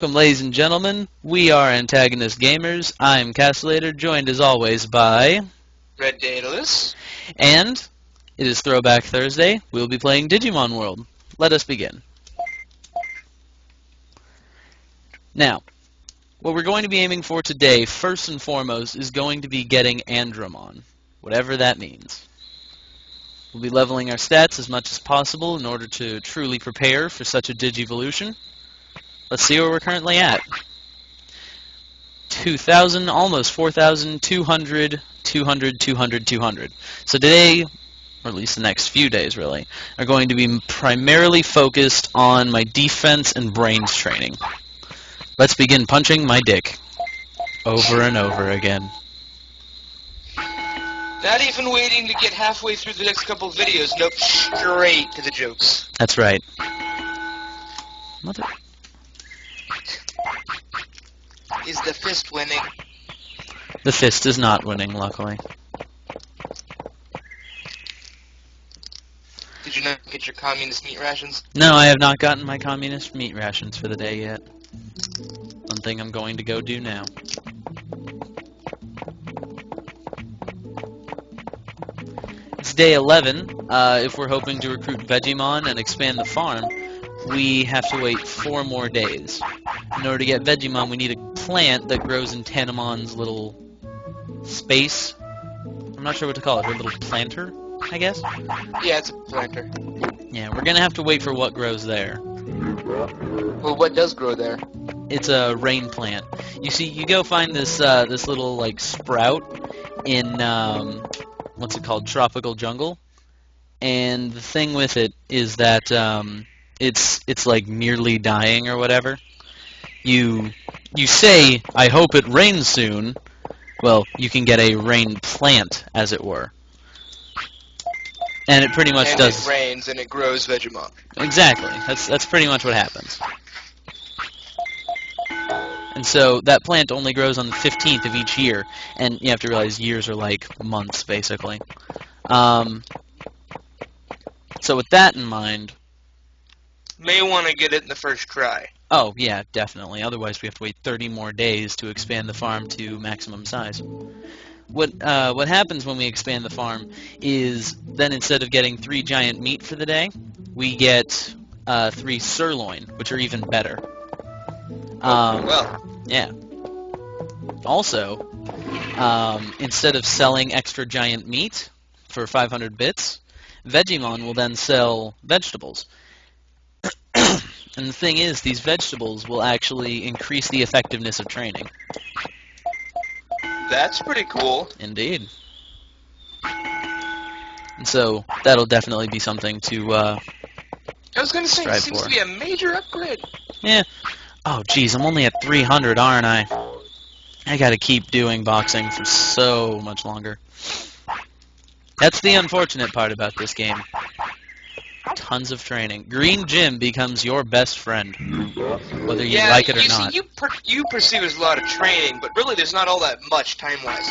Welcome, ladies and gentlemen. We are Antagonist Gamers. I'm Castellator, joined as always by... Red Daedalus. And it is Throwback Thursday. We'll be playing Digimon World. Let us begin. Now, what we're going to be aiming for today, first and foremost, is going to be getting Andromon, whatever that means. We'll be leveling our stats as much as possible in order to truly prepare for such a Digivolution. Let's see where we're currently at. 2,000, almost 4,000, 200, 200, 200, 200. So today, or at least the next few days really, are going to be primarily focused on my defense and brains training. Let's begin punching my dick. Over and over again. Not even waiting to get halfway through the next couple of videos. Nope, straight to the jokes. That's right. Mother... Is the fist winning? The fist is not winning, luckily. Did you not get your communist meat rations? No, I have not gotten my communist meat rations for the day yet. One thing I'm going to go do now. It's day 11. If we're hoping to recruit Digimon and expand the farm, we have to wait 4 more days. In order to get Digimon, we need a plant that grows in Tanemon's little space. I'm not sure what to call it. Her little planter, I guess? Yeah, it's a planter. Yeah, we're gonna have to wait for what grows there. Well, what does grow there? It's a rain plant. You see, you go find this this little like sprout in what's it called? Tropical jungle. And the thing with it is that it's like nearly dying or whatever. You say, I hope it rains soon. Well, you can get a rain plant, as it were. And it pretty much and does... it rains and it grows Vegemon. Exactly. That's pretty much what happens. And so that plant only grows on the 15th of each year. And you have to realize years are like months, basically. So with that in mind... May want to get it in the first try. Oh, yeah, definitely. Otherwise, we have to wait 30 more days to expand the farm to maximum size. What happens when we expand the farm is then instead of getting 3 giant meat for the day, we get 3 sirloin, which are even better. Well. Yeah. Also, instead of selling extra giant meat for 500 bits, Digimon will then sell vegetables. And the thing is, these vegetables will actually increase the effectiveness of training. That's pretty cool. Indeed. And so, that'll definitely be something to I was going to say, it seems for. to be a major upgrade. Yeah. Oh, geez, I'm only at 300, aren't I? I gotta keep doing boxing for so much longer. That's the unfortunate part about this game. Tons of training. Green Gym becomes your best friend, whether you like it or not. See, you perceive it as a lot of training, but really there's not all that much time-wise.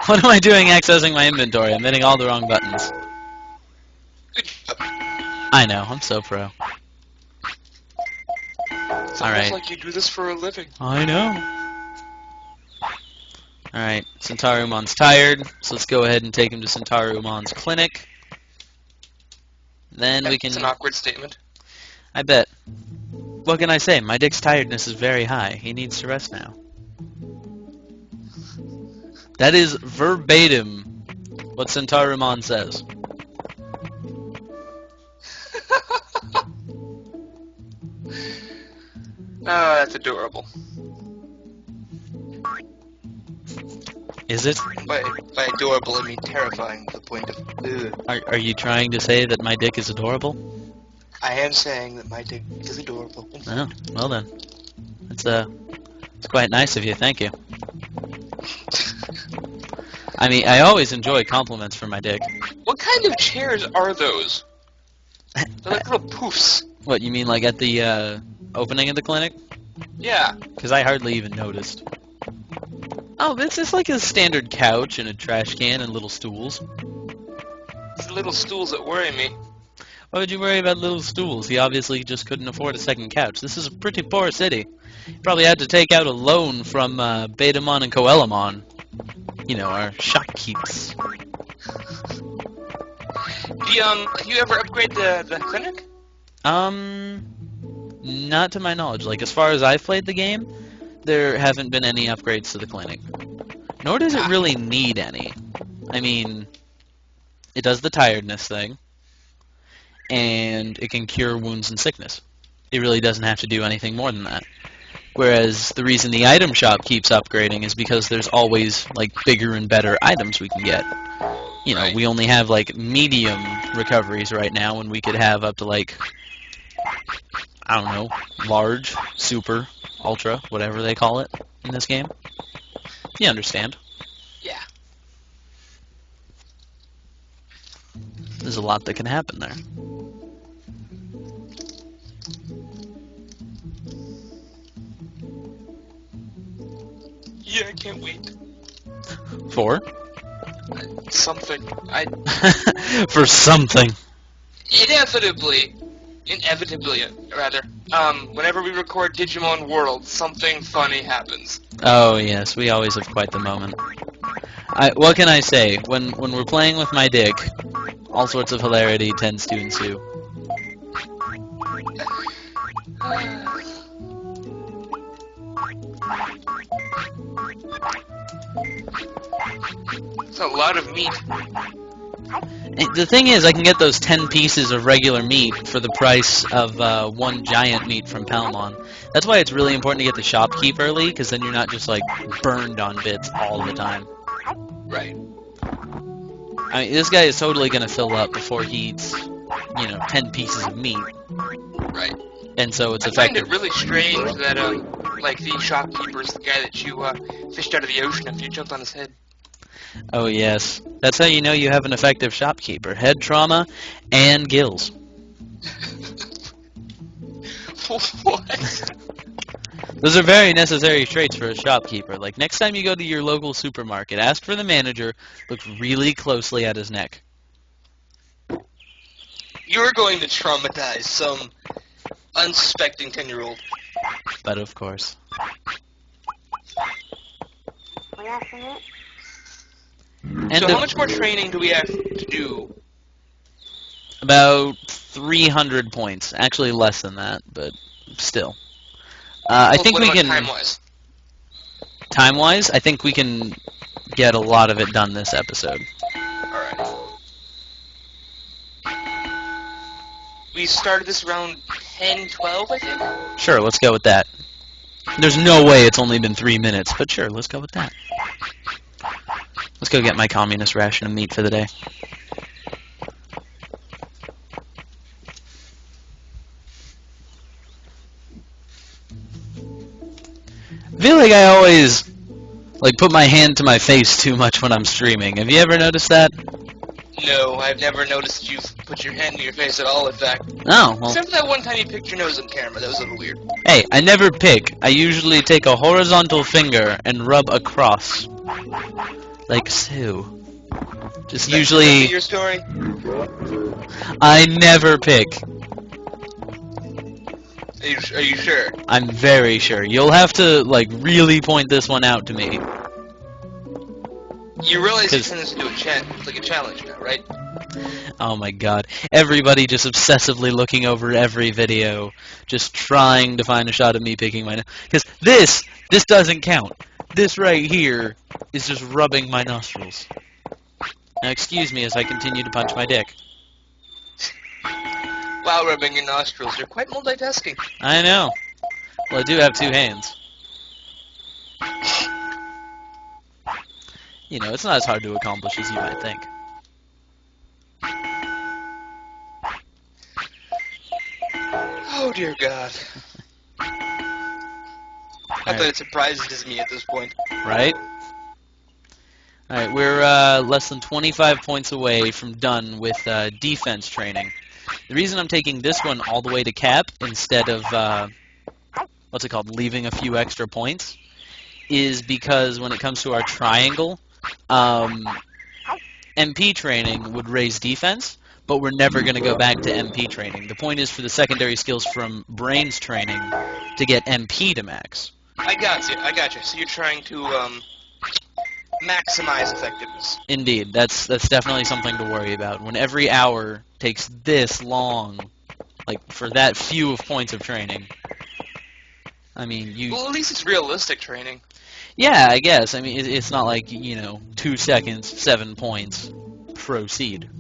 What am I doing accessing my inventory? I'm hitting all the wrong buttons. Good job. I know, I'm so pro. It's Alright. almost like you do this for a living. I know. Alright, Centarumon's tired, so let's go ahead and take him to Centarumon's clinic. Then we can... It's an awkward statement. I bet. What can I say? My dick's tiredness is very high. He needs to rest now. That is verbatim what Centarumon says. Oh, that's adorable. Is it? By adorable, I mean terrifying to the point of... Ugh. Are you trying to say that my dick is adorable? I am saying that my dick is adorable. Oh, well then. It's quite nice of you, thank you. I mean, I always enjoy compliments for my dick. What kind of chairs are those? They're like little poofs. What, you mean like at the opening of the clinic? Yeah. Because I hardly even noticed. Oh, it's just like a standard couch and a trash can and little stools. It's the little stools that worry me. Why would you worry about little stools? He obviously just couldn't afford a second couch. This is a pretty poor city. He probably had to take out a loan from Betamon and Coelamon. You know, our shopkeepers. Do you ever upgrade the clinic? Not to my knowledge. Like, as far as I've played the game, there haven't been any upgrades to the clinic. Nor does it really need any. I mean, it does the tiredness thing, and it can cure wounds and sickness. It really doesn't have to do anything more than that. Whereas the reason the item shop keeps upgrading is because there's always, like, bigger and better items we can get. You know, we only have, like, medium recoveries right now, when we could have up to, like, I don't know, large, super, ultra, whatever they call it in this game. You understand. Yeah. There's a lot that can happen there. Yeah, I can't wait. For? Something. For something. Inevitably, rather, whenever we record Digimon World, something funny happens. Oh yes, we always have quite the moment. What can I say? When we're playing with my dick, all sorts of hilarity tends to ensue. It's a lot of meat. The thing is, I can get those 10 pieces of regular meat for the price of one giant meat from Palmon. That's why it's really important to get the shopkeep early, because then you're not just, like, burned on bits all the time. Right. I mean, this guy is totally going to fill up before he eats, 10 pieces of meat. Right. And so it's I find effective. it really strange that, like, the shopkeeper is the guy that you, fished out of the ocean after you jumped on his head. Oh, yes. That's how you know you have an effective shopkeeper. Head trauma and gills. What? Those are very necessary traits for a shopkeeper. Like, next time you go to your local supermarket, ask for the manager, look really closely at his neck. You're going to traumatize some unsuspecting 10-year-old. But of course. And So how much more training do we have to do? About 300 points. Actually, less than that, but still. I think what we about can... time-wise? Time-wise, I think we can get a lot of it done this episode. Alright. We started this around 10, 12, I think? Sure, let's go with that. There's no way it's only been 3 minutes, but sure, let's go with that. Let's go get my communist ration of meat for the day. I feel like I always, put my hand to my face too much when I'm streaming. Have you ever noticed that? No, I've never noticed you put your hand to your face at all, in fact. Oh, well. Except for that one time you picked your nose on camera. That was a little weird. Hey, I never pick. I usually take a horizontal finger and rub across. Like so. Just usually... your story? I never pick. Are you sure? I'm very sure. You'll have to, really point this one out to me. You realize you turned this into a challenge now, right? Oh my god. Everybody just obsessively looking over every video, just trying to find a shot of me picking my nose. Because this doesn't count. This right here is just rubbing my nostrils. Now excuse me as I continue to punch my dick. While rubbing your nostrils, you're quite multitasking. I know. Well, I do have 2 hands. It's not as hard to accomplish as you might think. Oh dear God. Not that it surprises me at this point. Right? Alright, we're less than 25 points away from done with defense training. The reason I'm taking this one all the way to cap instead of, leaving a few extra points, is because when it comes to our triangle, MP training would raise defense, but we're never going to go back to MP training. The point is for the secondary skills from brains training to get MP to max. I got you. So you're trying to maximize effectiveness. Indeed, that's definitely something to worry about. When every hour takes this long, like for that few of points of training, I mean, Well, at least it's realistic training. Yeah, I guess. I mean, it's not like, 2 seconds, 7 points, proceed.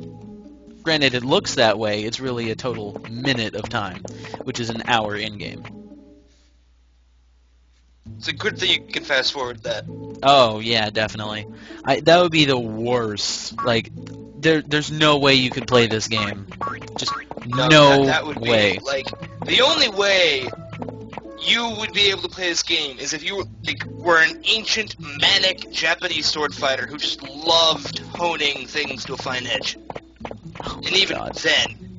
Granted, it looks that way. It's really a total minute of time, which is an hour in-game. It's a good thing you can fast forward that. Oh, yeah, definitely. That would be the worst. Like, there's no way you could play this game. Just no that would way. Be, like, the only way you would be able to play this game is if you were an ancient, manic Japanese sword fighter who just loved honing things to a fine edge. Oh, and even God. then...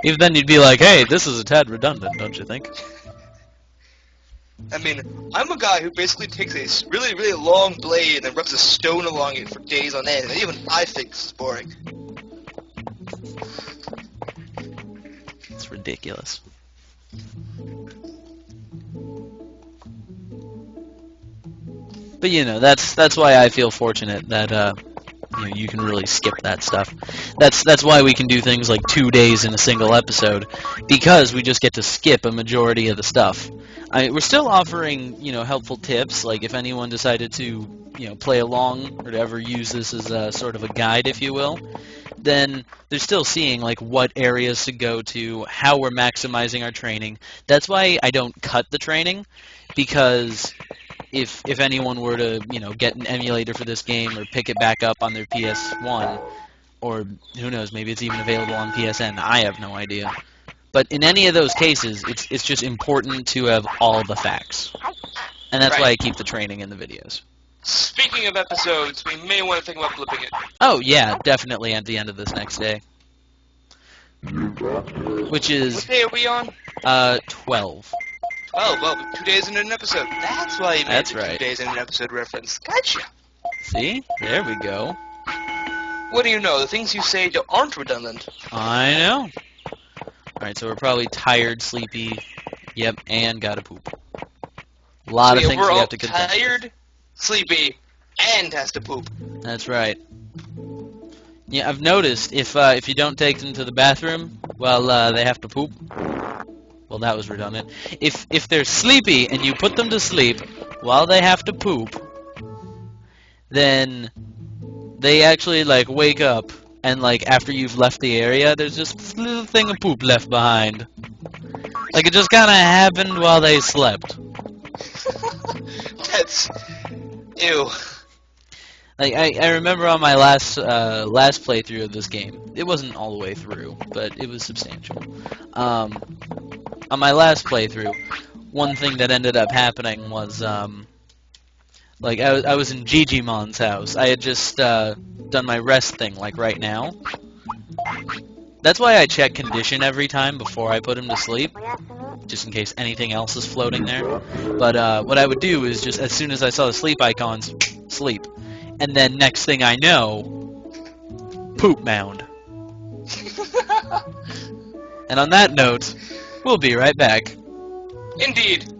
Even then you'd be like, hey, this is a tad redundant, don't you think? I mean, I'm a guy who basically takes a really, really long blade and then rubs a stone along it for days on end, and even I think this is boring. It's ridiculous. But that's why I feel fortunate that you can really skip that stuff. That's why we can do things like 2 days in a single episode, because we just get to skip a majority of the stuff. We're still offering helpful tips, like if anyone decided to play along or to ever use this as a sort of a guide, if you will, then they're still seeing like what areas to go to, how we're maximizing our training. That's why I don't cut the training, because if anyone were to get an emulator for this game or pick it back up on their PS1, or who knows, maybe it's even available on PSN, I have no idea. But in any of those cases, it's just important to have all the facts. And that's why I keep the training in the videos. Speaking of episodes, we may want to think about flipping it. Oh yeah, definitely at the end of this next day. Which is... What day are we on? 12. Oh, well, 2 days into an episode. That's why you made That's the right. 2 days in an episode reference. Gotcha. See? There we go. What do you know? The things you say aren't redundant. I know. Alright, so we're probably tired, sleepy, yep, and gotta poop. A lot of things we have to contend. Tired, sleepy, and has to poop. That's right. Yeah, I've noticed if you don't take them to the bathroom, well, they have to poop. Well, that was redundant. If they're sleepy and you put them to sleep while they have to poop, then they actually like wake up and like after you've left the area, there's just this little thing of poop left behind. Like it just kind of happened while they slept. That's ew. Like I remember on my last playthrough of this game, it wasn't all the way through, but it was substantial. On my last playthrough, one thing that ended up happening was like I was in Digimon's house. I had just done my rest thing, like right now. That's why I check condition every time before I put him to sleep, just in case anything else is floating there. But what I would do is just as soon as I saw the sleep icons, sleep. And then next thing I know, Poop-Mound. And on that note, we'll be right back. Indeed.